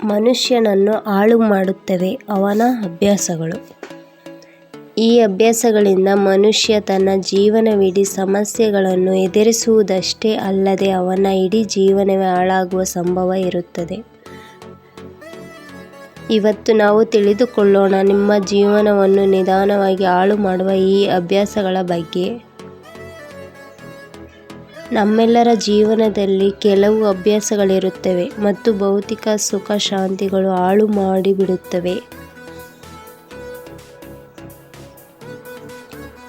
ಮನುಷ್ಯನನ್ನು ಹಾಳು ಮಾಡುತ್ತವೆ ಅವನ ಅಭ್ಯಾಸಗಳು. ಈ ಅಭ್ಯಾಸಗಳಿಂದ ಮನುಷ್ಯ ತನ್ನ ಜೀವನವಿಡೀ ಸಮಸ್ಯೆಗಳನ್ನು ಎದುರಿಸುವುದಷ್ಟೇ ಅಲ್ಲದೆ ಅವನ ಇಡೀ ಜೀವನವೇ ಹಾಳಾಗುವ ಸಂಭವ ಇರುತ್ತದೆ. ಇವತ್ತು ನಾವು ತಿಳಿದುಕೊಳ್ಳೋಣ ನಿಮ್ಮ ಜೀವನವನ್ನು ನಿಧಾನವಾಗಿ ಹಾಳು ಮಾಡುವ ಈ ಅಭ್ಯಾಸಗಳ ಬಗ್ಗೆ. ನಮ್ಮೆಲ್ಲರ ಜೀವನದಲ್ಲಿ ಕೆಲವು ಅಭ್ಯಾಸಗಳಿರುತ್ತವೆ ಮತ್ತು ಭೌತಿಕ ಸುಖ ಶಾಂತಿಗಳು ಹಾಳು ಮಾಡಿಬಿಡುತ್ತವೆ.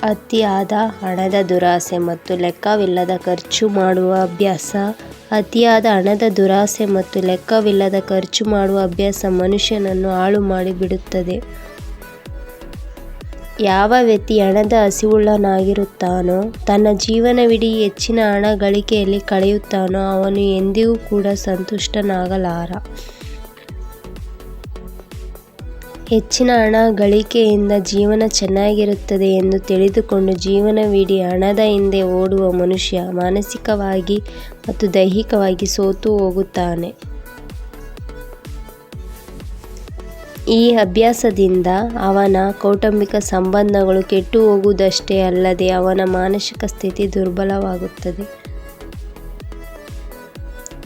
ಅತಿಯಾದ ಹಣದ ದುರಾಸೆ ಮತ್ತು ಲೆಕ್ಕವಿಲ್ಲದ ಖರ್ಚು ಮಾಡುವ ಅಭ್ಯಾಸ. ಅತಿಯಾದ ಹಣದ ದುರಾಸೆ ಮತ್ತು ಲೆಕ್ಕವಿಲ್ಲದ ಖರ್ಚು ಮಾಡುವ ಅಭ್ಯಾಸ ಮನುಷ್ಯನನ್ನು ಹಾಳು ಮಾಡಿಬಿಡುತ್ತದೆ. ಯಾವ ವ್ಯಕ್ತಿ ಹಣದ ಹಸಿವುಳ್ಳವನಾಗಿರುತ್ತಾನೋ, ತನ್ನ ಜೀವನವಿಡೀ ಹೆಚ್ಚಿನ ಹಣ ಗಳಿಕೆಯಲ್ಲಿ ಕಳೆಯುತ್ತಾನೋ ಅವನು ಎಂದಿಗೂ ಕೂಡ ಸಂತುಷ್ಟನಾಗಲಾರ. ಹೆಚ್ಚಿನ ಹಣ ಗಳಿಕೆಯಿಂದ ಜೀವನ ಚೆನ್ನಾಗಿರುತ್ತದೆ ಎಂದು ತಿಳಿದುಕೊಂಡು ಜೀವನವಿಡೀ ಹಣದ ಹಿಂದೆ ಓಡುವ ಮನುಷ್ಯ ಮಾನಸಿಕವಾಗಿ ಮತ್ತು ದೈಹಿಕವಾಗಿ ಸೋತು ಹೋಗುತ್ತಾನೆ. ಈ ಅಭ್ಯಾಸದಿಂದ ಅವನ ಕೌಟುಂಬಿಕ ಸಂಬಂಧಗಳು ಕೆಟ್ಟು ಹೋಗುವುದಷ್ಟೇ ಅಲ್ಲದೆ ಅವನ ಮಾನಸಿಕ ಸ್ಥಿತಿ ದುರ್ಬಲವಾಗುತ್ತದೆ.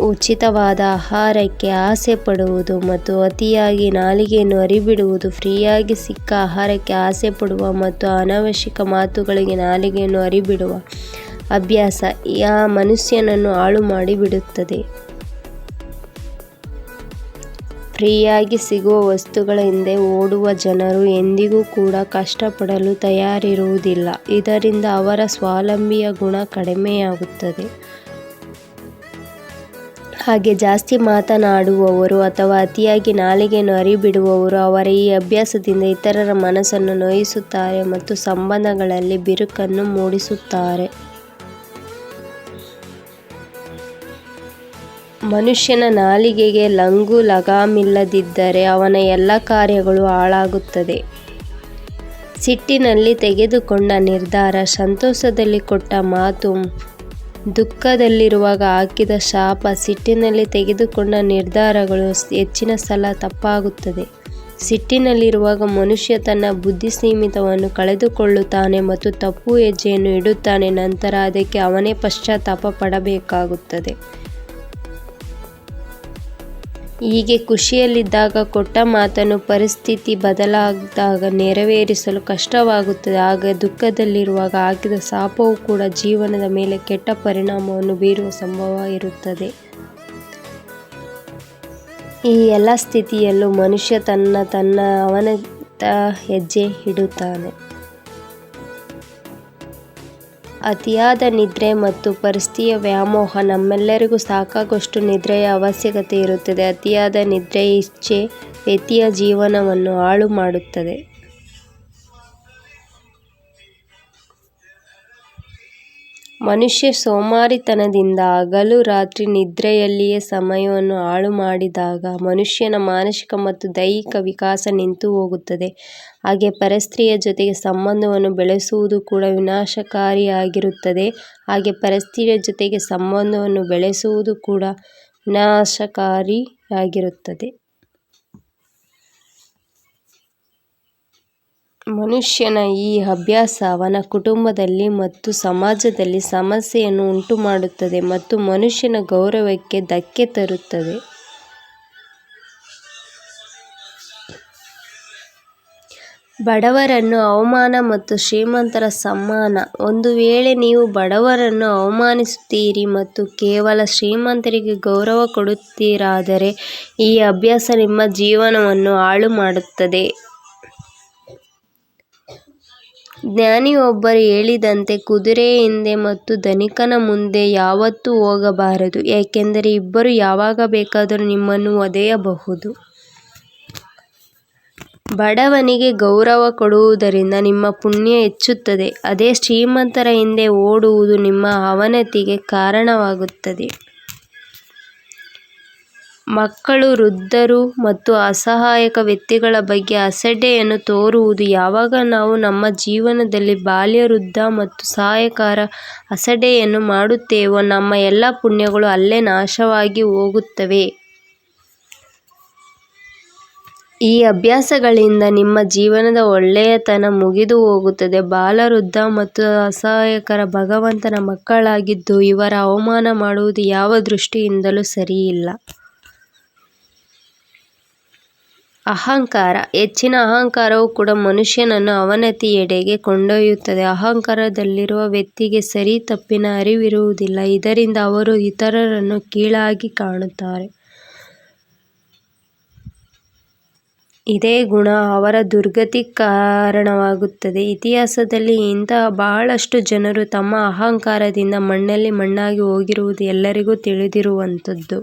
ಉಚಿತವಾದ ಆಹಾರಕ್ಕೆ ಆಸೆ ಪಡುವುದು ಮತ್ತು ಅತಿಯಾಗಿ ನಾಲಿಗೆಯನ್ನು ಹರಿಬಿಡುವುದು. ಫ್ರೀಯಾಗಿ ಸಿಕ್ಕ ಆಹಾರಕ್ಕೆ ಆಸೆ ಪಡುವ ಮತ್ತು ಅನಾವಶ್ಯಕ ಮಾತುಗಳಿಗೆ ನಾಲಿಗೆಯನ್ನು ಹರಿಬಿಡುವ ಅಭ್ಯಾಸ ಆ ಮನುಷ್ಯನನ್ನು ಹಾಳು ಮಾಡಿಬಿಡುತ್ತದೆ. ಫ್ರೀಯಾಗಿ ಸಿಗುವ ವಸ್ತುಗಳ ಹಿಂದೆ ಓಡುವ ಜನರು ಎಂದಿಗೂ ಕೂಡ ಕಷ್ಟಪಡಲು ತಯಾರಿರುವುದಿಲ್ಲ. ಇದರಿಂದ ಅವರ ಸ್ವಾವಲಂಬಿಯ ಗುಣ ಕಡಿಮೆಯಾಗುತ್ತದೆ. ಹಾಗೆ ಜಾಸ್ತಿ ಮಾತನಾಡುವವರು ಅಥವಾ ಅತಿಯಾಗಿ ನಾಲಿಗೆಯನ್ನು ಹರಿಬಿಡುವವರು ಅವರ ಈ ಅಭ್ಯಾಸದಿಂದ ಇತರರ ಮನಸ್ಸನ್ನು ನೋಯಿಸುತ್ತಾರೆ ಮತ್ತು ಸಂಬಂಧಗಳಲ್ಲಿ ಬಿರುಕನ್ನು ಮೂಡಿಸುತ್ತಾರೆ. ಮನುಷ್ಯನ ನಾಲಿಗೆಗೆ ಲಂಗು ಲಗಾಮಿಲ್ಲದಿದ್ದರೆ ಅವನ ಎಲ್ಲ ಕಾರ್ಯಗಳು ಹಾಳಾಗುತ್ತದೆ. ಸಿಟ್ಟಿನಲ್ಲಿ ತೆಗೆದುಕೊಂಡ ನಿರ್ಧಾರ, ಸಂತೋಷದಲ್ಲಿ ಕೊಟ್ಟ ಮಾತು, ದುಃಖದಲ್ಲಿರುವಾಗ ಹಾಕಿದ ಶಾಪ. ಸಿಟ್ಟಿನಲ್ಲಿ ತೆಗೆದುಕೊಂಡ ನಿರ್ಧಾರಗಳು ಹೆಚ್ಚಿನ ಸಲ ತಪ್ಪಾಗುತ್ತದೆ. ಸಿಟ್ಟಿನಲ್ಲಿರುವಾಗ ಮನುಷ್ಯ ತನ್ನ ಬುದ್ಧಿಸೀಮಿತವನ್ನು ಕಳೆದುಕೊಳ್ಳುತ್ತಾನೆ ಮತ್ತು ತಪ್ಪು ಹೆಜ್ಜೆಯನ್ನು ಇಡುತ್ತಾನೆ. ನಂತರ ಅದಕ್ಕೆ ಅವನೇ ಪಶ್ಚಾತ್ತಾಪ ಪಡಬೇಕಾಗುತ್ತದೆ. ಹೀಗೆ ಖುಷಿಯಲ್ಲಿದ್ದಾಗ ಕೊಟ್ಟ ಮಾತನ್ನು ಪರಿಸ್ಥಿತಿ ಬದಲಾದಾಗ ನೆರವೇರಿಸಲು ಕಷ್ಟವಾಗುತ್ತದೆ. ಆಗ ದುಃಖದಲ್ಲಿರುವಾಗ ಹಾಕಿದ ಶಾಪವೂ ಕೂಡ ಜೀವನದ ಮೇಲೆ ಕೆಟ್ಟ ಪರಿಣಾಮವನ್ನು ಬೀರುವ ಸಂಭವ ಇರುತ್ತದೆ. ಈ ಎಲ್ಲ ಸ್ಥಿತಿಯಲ್ಲೂ ಮನುಷ್ಯ ಅವನತ್ತ ಹೆಜ್ಜೆ ಇಡುತ್ತಾನೆ. ಅತಿಯಾದ ನಿದ್ರೆ ಮತ್ತು ಪರಿಸ್ಥಿತಿಯ ವ್ಯಾಮೋಹ. ನಮ್ಮೆಲ್ಲರಿಗೂ ಸಾಕಾಗುವಷ್ಟು ನಿದ್ರೆಯ ಅವಶ್ಯಕತೆ ಇರುತ್ತದೆ. ಅತಿಯಾದ ನಿದ್ರೆಯ ಇಚ್ಛೆ ವ್ಯಕ್ತಿಯ ಜೀವನವನ್ನು ಹಾಳು ಮಾಡುತ್ತದೆ. ಮನುಷ್ಯ ಸೋಮಾರಿತನದಿಂದ ಹಗಲು ರಾತ್ರಿ ನಿದ್ರೆಯಲ್ಲಿಯೇ ಸಮಯವನ್ನು ಹಾಳು ಮಾಡಿದಾಗ ಮನುಷ್ಯನ ಮಾನಸಿಕ ಮತ್ತು ದೈಹಿಕ ವಿಕಾಸ ನಿಂತು ಹೋಗುತ್ತದೆ. ಹಾಗೆ ಪರಸ್ತ್ರೀಯ ಜೊತೆಗೆ ಸಂಬಂಧವನ್ನು ಬೆಳೆಸುವುದು ಕೂಡ ವಿನಾಶಕಾರಿಯಾಗಿರುತ್ತದೆ. ಮನುಷ್ಯನ ಈ ಅಭ್ಯಾಸ ಅವನ ಕುಟುಂಬದಲ್ಲಿ ಮತ್ತು ಸಮಾಜದಲ್ಲಿ ಸಮಸ್ಯೆಯನ್ನು ಉಂಟುಮಾಡುತ್ತದೆ ಮತ್ತು ಮನುಷ್ಯನ ಗೌರವಕ್ಕೆ ಧಕ್ಕೆ ತರುತ್ತದೆ. ಬಡವರನ್ನು ಅವಮಾನ ಮತ್ತು ಶ್ರೀಮಂತರ ಸಮ್ಮಾನ. ಒಂದು ವೇಳೆ ನೀವು ಬಡವರನ್ನು ಅವಮಾನಿಸುತ್ತೀರಿ ಮತ್ತು ಕೇವಲ ಶ್ರೀಮಂತರಿಗೆ ಗೌರವ ಕೊಡುತ್ತೀರಾದರೆ ಈ ಅಭ್ಯಾಸ ನಿಮ್ಮ ಜೀವನವನ್ನು ಹಾಳು ಮಾಡುತ್ತದೆ. ಜ್ಞಾನಿಯೊಬ್ಬರು ಹೇಳಿದಂತೆ, ಕುದುರೆಯ ಹಿಂದೆ ಮತ್ತು ಧನಿಕನ ಮುಂದೆ ಯಾವತ್ತೂ ಹೋಗಬಾರದು, ಏಕೆಂದರೆ ಇಬ್ಬರೂ ಯಾವಾಗ ಬೇಕಾದರೂ ನಿಮ್ಮನ್ನು ಒದೆಯಬಹುದು. ಬಡವನಿಗೆ ಗೌರವ ಕೊಡುವುದರಿಂದ ನಿಮ್ಮ ಪುಣ್ಯ ಹೆಚ್ಚುತ್ತದೆ. ಅದೇ ಶ್ರೀಮಂತರ ಹಿಂದೆ ಓಡುವುದು ನಿಮ್ಮ ಅವನತಿಗೆ ಕಾರಣವಾಗುತ್ತದೆ. ಮಕ್ಕಳು, ವೃದ್ಧರು ಮತ್ತು ಅಸಹಾಯಕ ವ್ಯಕ್ತಿಗಳ ಬಗ್ಗೆ ಅಸಡ್ಡೆಯನ್ನು ತೋರುವುದು. ಯಾವಾಗ ನಾವು ನಮ್ಮ ಜೀವನದಲ್ಲಿ ಬಾಲ್ಯ, ವೃದ್ಧ ಮತ್ತು ಸಹಾಯಕರ ಅಸಡ್ಡೆಯನ್ನು ಮಾಡುತ್ತೇವೋ ನಮ್ಮ ಎಲ್ಲ ಪುಣ್ಯಗಳು ಅಲ್ಲೇ ನಾಶವಾಗಿ ಹೋಗುತ್ತವೆ. ಈ ಅಭ್ಯಾಸಗಳಿಂದ ನಿಮ್ಮ ಜೀವನದ ಒಳ್ಳೆಯತನ ಮುಗಿದು ಹೋಗುತ್ತದೆ. ಬಾಲವೃದ್ಧ ಮತ್ತು ಅಸಹಾಯಕರ ಭಗವಂತನ ಮಕ್ಕಳಾಗಿದ್ದು ಇವರ ಅವಮಾನ ಮಾಡುವುದು ಯಾವ ದೃಷ್ಟಿಯಿಂದಲೂ ಸರಿಯಿಲ್ಲ. ಅಹಂಕಾರ. ಹೆಚ್ಚಿನ ಅಹಂಕಾರವು ಕೂಡ ಮನುಷ್ಯನನ್ನು ಅವನತಿಯೆಡೆಗೆ ಕೊಂಡೊಯ್ಯುತ್ತದೆ. ಅಹಂಕಾರದಲ್ಲಿರುವ ವ್ಯಕ್ತಿಗೆ ಸರಿ ತಪ್ಪಿನ ಅರಿವಿರುವುದಿಲ್ಲ. ಇದರಿಂದ ಅವರು ಇತರರನ್ನು ಕೀಳಾಗಿ ಕಾಣುತ್ತಾರೆ. ಇದೇ ಗುಣ ಅವರ ದುರ್ಗತಿಗೆ ಕಾರಣವಾಗುತ್ತದೆ. ಇತಿಹಾಸದಲ್ಲಿ ಇಂತಹ ಬಹಳಷ್ಟು ಜನರು ತಮ್ಮ ಅಹಂಕಾರದಿಂದ ಮಣ್ಣಲ್ಲಿ ಮಣ್ಣಾಗಿ ಹೋಗಿರುವುದು ಎಲ್ಲರಿಗೂ ತಿಳಿದಿರುವಂಥದ್ದು.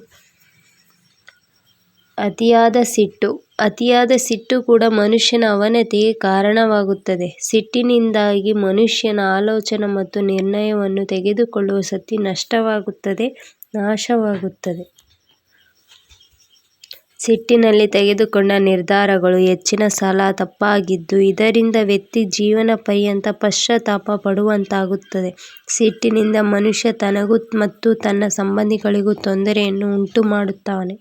ಅತಿಯಾದ ಸಿಟ್ಟು. ಅತಿಯಾದ ಸಿಟ್ಟು ಕೂಡ ಮನುಷ್ಯನ ಅವನತಿಗೆ ಕಾರಣವಾಗುತ್ತದೆ. ಸಿಟ್ಟಿನಿಂದಾಗಿ ಮನುಷ್ಯನ ಆಲೋಚನೆ ಮತ್ತು ನಿರ್ಣಯವನ್ನು ತೆಗೆದುಕೊಳ್ಳುವ ಶಕ್ತಿ ನಷ್ಟವಾಗುತ್ತದೆ, ನಾಶವಾಗುತ್ತದೆ. ಸಿಟ್ಟಿನಲ್ಲಿ ತೆಗೆದುಕೊಂಡ ನಿರ್ಧಾರಗಳು ಹೆಚ್ಚಿನ ಸಲ ತಪ್ಪಾಗಿದ್ದು ಇದರಿಂದ ವ್ಯಕ್ತಿ ಜೀವನ ಪರ್ಯಂತ ಪಶ್ಚಾತ್ತಾಪ ಪಡುವಂತಾಗುತ್ತದೆ. ಸಿಟ್ಟಿನಿಂದ ಮನುಷ್ಯ ತನಗೂ ಮತ್ತು ತನ್ನ ಸಂಬಂಧಿಗಳಿಗೂ ತೊಂದರೆಯನ್ನು ಉಂಟುಮಾಡುತ್ತಾನೆ.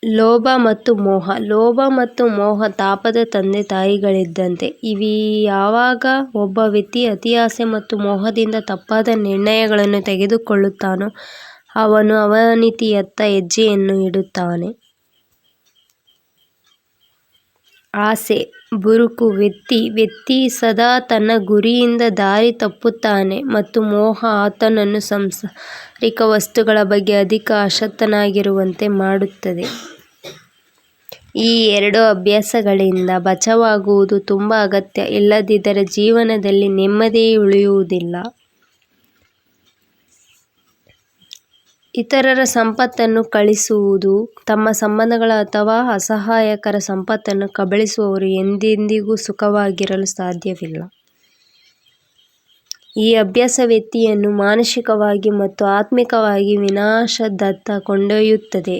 ಲೋಭ ಮತ್ತು ಮೋಹ. ಲೋಭ ಮತ್ತು ಮೋಹ ತಾಪದ ತಂದೆ ತಾಯಿಗಳಿದ್ದಂತೆ. ಇವು ಯಾವಾಗ ಒಬ್ಬ ವ್ಯಕ್ತಿ ಅತಿಯಾಸೆ ಮತ್ತು ಮೋಹದಿಂದ ತಪ್ಪಾದ ನಿರ್ಣಯಗಳನ್ನು ತೆಗೆದುಕೊಳ್ಳುತ್ತಾನೋ ಅವನು ಅವನತಿಯತ್ತ ಹೆಜ್ಜೆಯನ್ನು ಇಡುತ್ತಾನೆ. ಆಸೆ, ಬುರುಕು. ವ್ಯಕ್ತಿ ಸದಾ ತನ್ನ ಗುರಿಯಿಂದ ದಾರಿ ತಪ್ಪುತ್ತಾನೆ ಮತ್ತು ಮೋಹ ಆತನನ್ನು ಸಾಂಸಾರಿಕ ವಸ್ತುಗಳ ಬಗ್ಗೆ ಅಧಿಕ ಆಸಕ್ತನಾಗಿರುವಂತೆ ಮಾಡುತ್ತದೆ. ಈ ಎರಡು ಅಭ್ಯಾಸಗಳಿಂದ ಬಚಾವಾಗುವುದು ತುಂಬಾ ಅಗತ್ಯ. ಇಲ್ಲದಿದ್ದರೆ ಜೀವನದಲ್ಲಿ ನೆಮ್ಮದಿಯೇ ಉಳಿಯುವುದಿಲ್ಲ. ಇತರರ ಸಂಪತ್ತನ್ನು ಕಬಳಿಸುವುದು. ತಮ್ಮ ಸಂಬಂಧಿಗಳ ಅಥವಾ ಅಸಹಾಯಕರ ಸಂಪತ್ತನ್ನು ಕಬಳಿಸುವವರು ಎಂದೆಂದಿಗೂ ಸುಖವಾಗಿರಲು ಸಾಧ್ಯವಿಲ್ಲ. ಈ ಅಭ್ಯಾಸ ವ್ಯಕ್ತಿಯನ್ನು ಮಾನಸಿಕವಾಗಿ ಮತ್ತು ಆತ್ಮಿಕವಾಗಿ ವಿನಾಶದತ್ತ ಕೊಂಡೊಯ್ಯುತ್ತದೆ.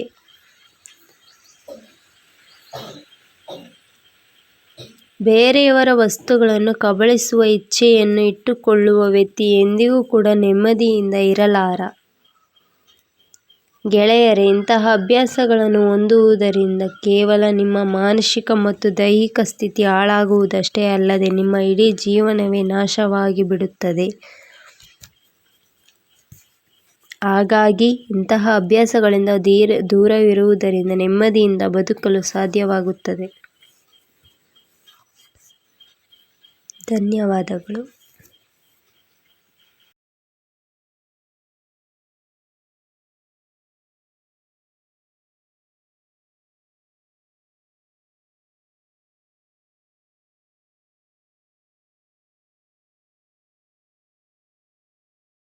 ಬೇರೆಯವರ ವಸ್ತುಗಳನ್ನು ಕಬಳಿಸುವ ಇಚ್ಛೆಯನ್ನು ಇಟ್ಟುಕೊಳ್ಳುವ ವ್ಯಕ್ತಿ ಎಂದಿಗೂ ಕೂಡ ನೆಮ್ಮದಿಯಿಂದ ಇರಲಾರ. ಗೆಳೆಯರೇ, ಇಂತಹ ಅಭ್ಯಾಸಗಳನ್ನು ಹೊಂದುವುದರಿಂದ ಕೇವಲ ನಿಮ್ಮ ಮಾನಸಿಕ ಮತ್ತು ದೈಹಿಕ ಸ್ಥಿತಿ ಹಾಳಾಗುವುದಷ್ಟೇ ಅಲ್ಲದೆ ನಿಮ್ಮ ಇಡೀ ಜೀವನವೇ ನಾಶವಾಗಿ ಬಿಡುತ್ತದೆ. ಹಾಗಾಗಿ ಇಂತಹ ಅಭ್ಯಾಸಗಳಿಂದ ದೂರವಿರುವುದರಿಂದ ನೆಮ್ಮದಿಯಿಂದ ಬದುಕಲು ಸಾಧ್ಯವಾಗುತ್ತದೆ. ಧನ್ಯವಾದಗಳು.